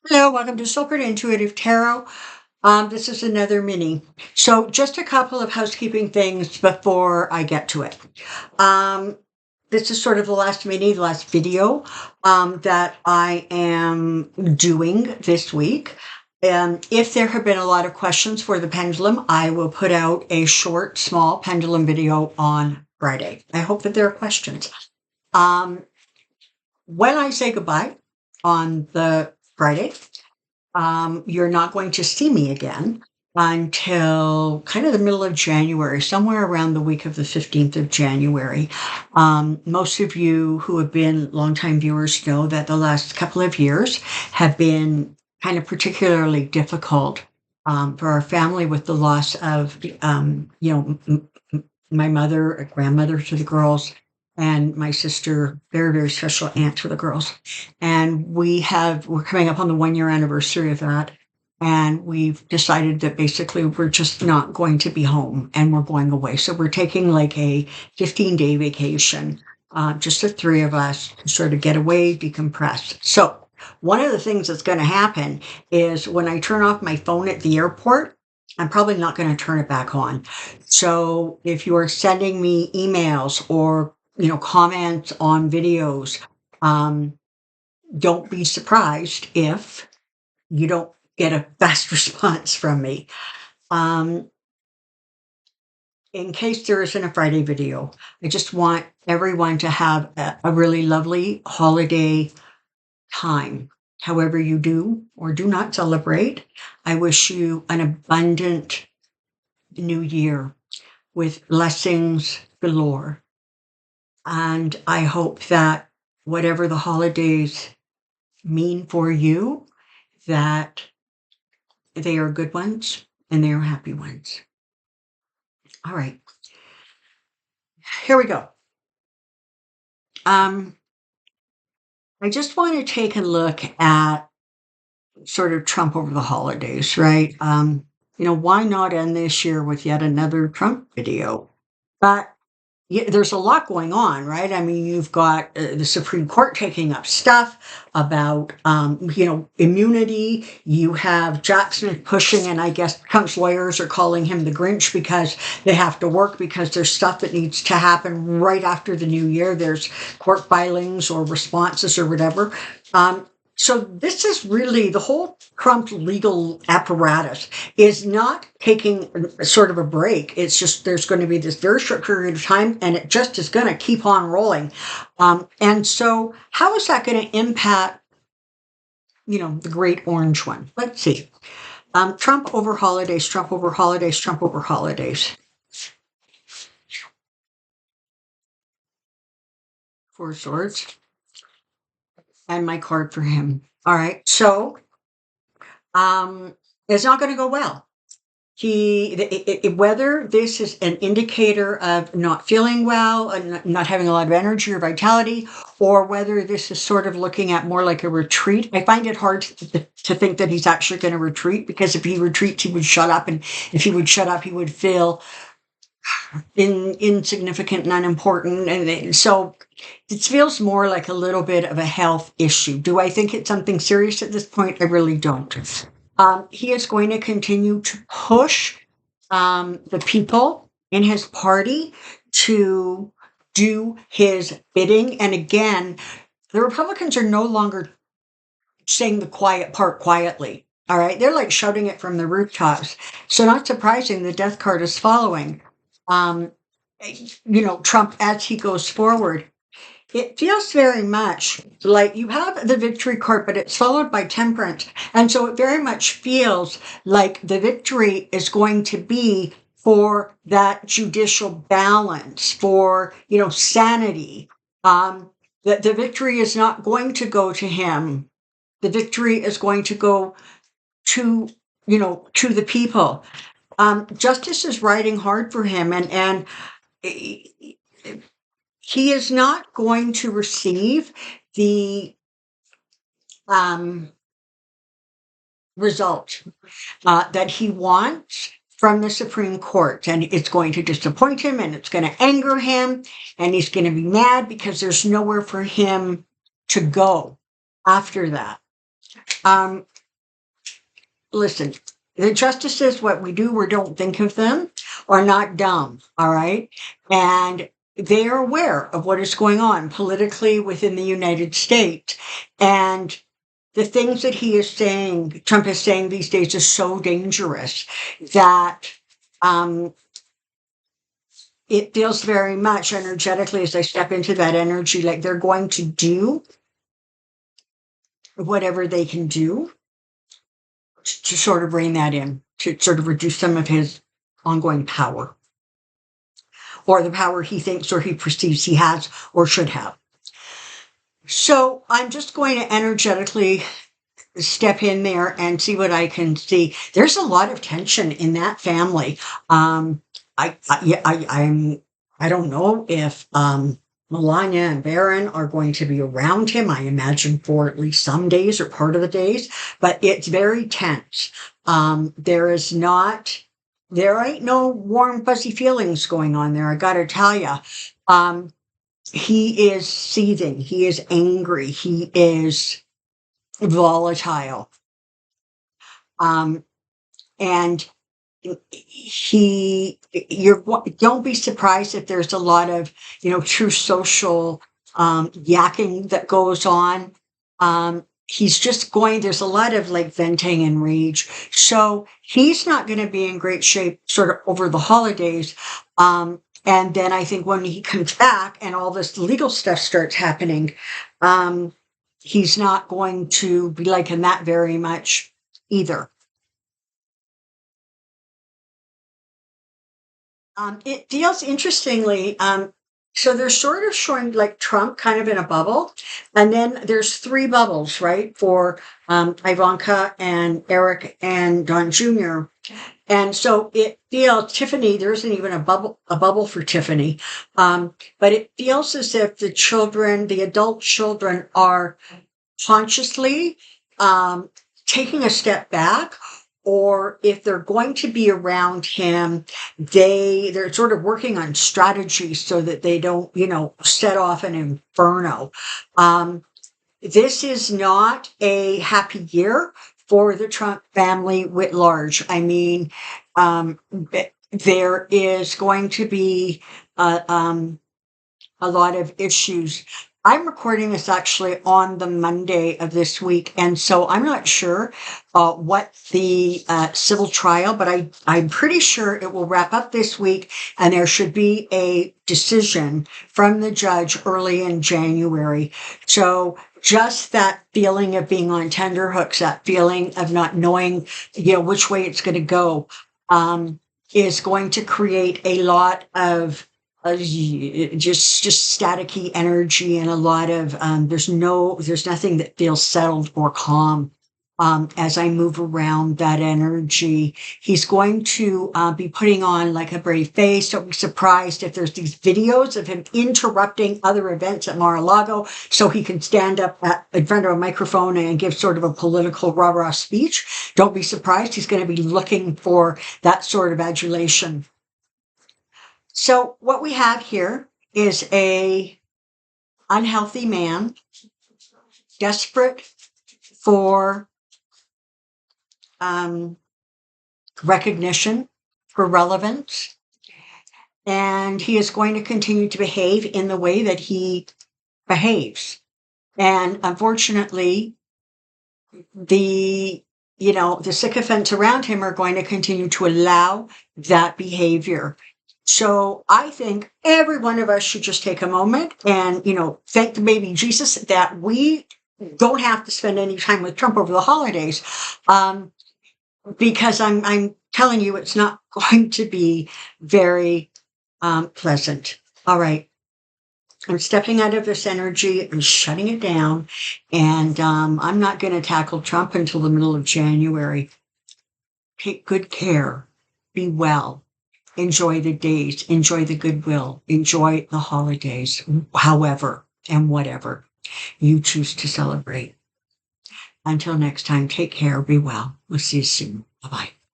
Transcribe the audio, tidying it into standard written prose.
Hello, welcome to Soulprint Intuitive Tarot. This is another mini. So just a couple of housekeeping things before I get to it. This is sort of the last mini, the last video that I am doing this week. If there have been a lot of questions for the pendulum, I will put out a short, small pendulum video on Friday. I hope that there are questions. When I say goodbye on the Friday, you're not going to see me again until kind of the middle of January, somewhere around the week of the 15th of January. Most of you who have been longtime viewers know that the last couple of years have been kind of particularly difficult for our family with the loss of, my mother, a grandmother to the girls, and my sister, very, very special aunt to the girls. And we're coming up on the 1 year anniversary of that. And we've decided that basically we're just not going to be home and we're going away. So we're taking like a 15-day vacation, just the three of us to sort of get away, decompress. So one of the things that's going to happen is when I turn off my phone at the airport, I'm probably not going to turn it back on. So if you are sending me emails or comments on videos, don't be surprised if you don't get a fast response from me. In case there isn't a Friday video, I just want everyone to have a really lovely holiday time. However you do or do not celebrate, I wish you an abundant new year with blessings galore. And I hope that whatever the holidays mean for you, that they are good ones and they are happy ones. All right. Here we go. I just want to take a look at sort of Trump over the holidays, right? Why not end this year with yet another Trump video? But there's a lot going on, right? I mean, you've got the Supreme Court taking up stuff about, immunity. You have Jackson pushing, and I guess Trump's lawyers are calling him the Grinch because they have to work because there's stuff that needs to happen right after the new year. There's court filings or responses or whatever. So this is really the whole Trump legal apparatus is not taking sort of a break. It's just there's going to be this very short period of time and it just is going to keep on rolling. And so how is that going to impact, the great orange one? Let's see. Trump over holidays, Trump over holidays, Trump over holidays. Four swords. And my card for him. All right. So it's not going to go well. Whether this is an indicator of not feeling well and not having a lot of energy or vitality, or whether this is sort of looking at more like a retreat, I find it hard to think that he's actually going to retreat, because if he retreats, he would shut up. And if he would shut up, he would feel insignificant and unimportant. And so it feels more like a little bit of a health issue. Do I think it's something serious at this point? I really don't. He is going to continue to push the people in his party to do his bidding. And again, the Republicans are no longer saying the quiet part quietly. All right. They're like shouting it from the rooftops. So not surprising, the death card is following. Trump as he goes forward. It feels very much like you have the victory card, but it's followed by temperance. And so it very much feels like the victory is going to be for that judicial balance, for, sanity. The victory is not going to go to him. The victory is going to go to the people. Justice is riding hard for him, and he is not going to receive the result that he wants from the Supreme Court. And it's going to disappoint him, and it's going to anger him, and he's going to be mad because there's nowhere for him to go after that. listen, the justices, what we do or don't think of them, are not dumb, all right? And they are aware of what is going on politically within the United States. And the things that he is saying, Trump is saying these days, is so dangerous that it feels very much energetically, as I step into that energy, like they're going to do whatever they can do to sort of rein that in, to sort of reduce some of his ongoing power, or the power he thinks or he perceives he has or should have. So I'm just going to energetically step in there and see what I can see. There's a lot of tension in that family. I don't know if Melania and Barron are going to be around him. I imagine for at least some days or part of the days, but it's very tense. There ain't no warm, fuzzy feelings going on there. I got to tell you, he is seething. He is angry. He is volatile. And don't be surprised if there's a lot of, true social, yakking that goes on. There's a lot of like venting and rage. So he's not going to be in great shape sort of over the holidays. And then I think when he comes back and all this legal stuff starts happening, he's not going to be liking that very much either. It feels interestingly, so they're sort of showing like Trump kind of in a bubble, and then there's three bubbles, right, for Ivanka and Eric and Don Jr. And so it feels Tiffany, there isn't even a bubble for Tiffany, but it feels as if the adult children are consciously taking a step back, or if they're going to be around him, they're sort of working on strategies so that they don't, set off an inferno. This is not a happy year for the Trump family writ large. I mean, there is going to be a lot of issues. I'm recording this actually on the Monday of this week, and so I'm not sure what the civil trial, but I'm pretty sure it will wrap up this week, and there should be a decision from the judge early in January. So just that feeling of being on tenterhooks, that feeling of not knowing, which way it's going to go, is going to create a lot of just staticky energy, and a lot of there's nothing that feels settled or calm as I move around that energy. He's going to be putting on like a brave face. Don't be surprised if there's these videos of him interrupting other events at Mar-a-Lago so he can stand up in front of a microphone and give sort of a political rah-rah speech. Don't be surprised. He's going to be looking for that sort of adulation. So what we have here is a unhealthy man, desperate for recognition, for relevance, and he is going to continue to behave in the way that he behaves. And unfortunately, the sycophants around him are going to continue to allow that behavior. So I think every one of us should just take a moment and, thank the baby Jesus that we don't have to spend any time with Trump over the holidays, because I'm telling you, it's not going to be very pleasant. All right. I'm stepping out of this energy and shutting it down, and I'm not going to tackle Trump until the middle of January. Take good care. Be well. Enjoy the days, enjoy the goodwill, enjoy the holidays, however and whatever you choose to celebrate. Until next time, take care, be well. We'll see you soon. Bye-bye.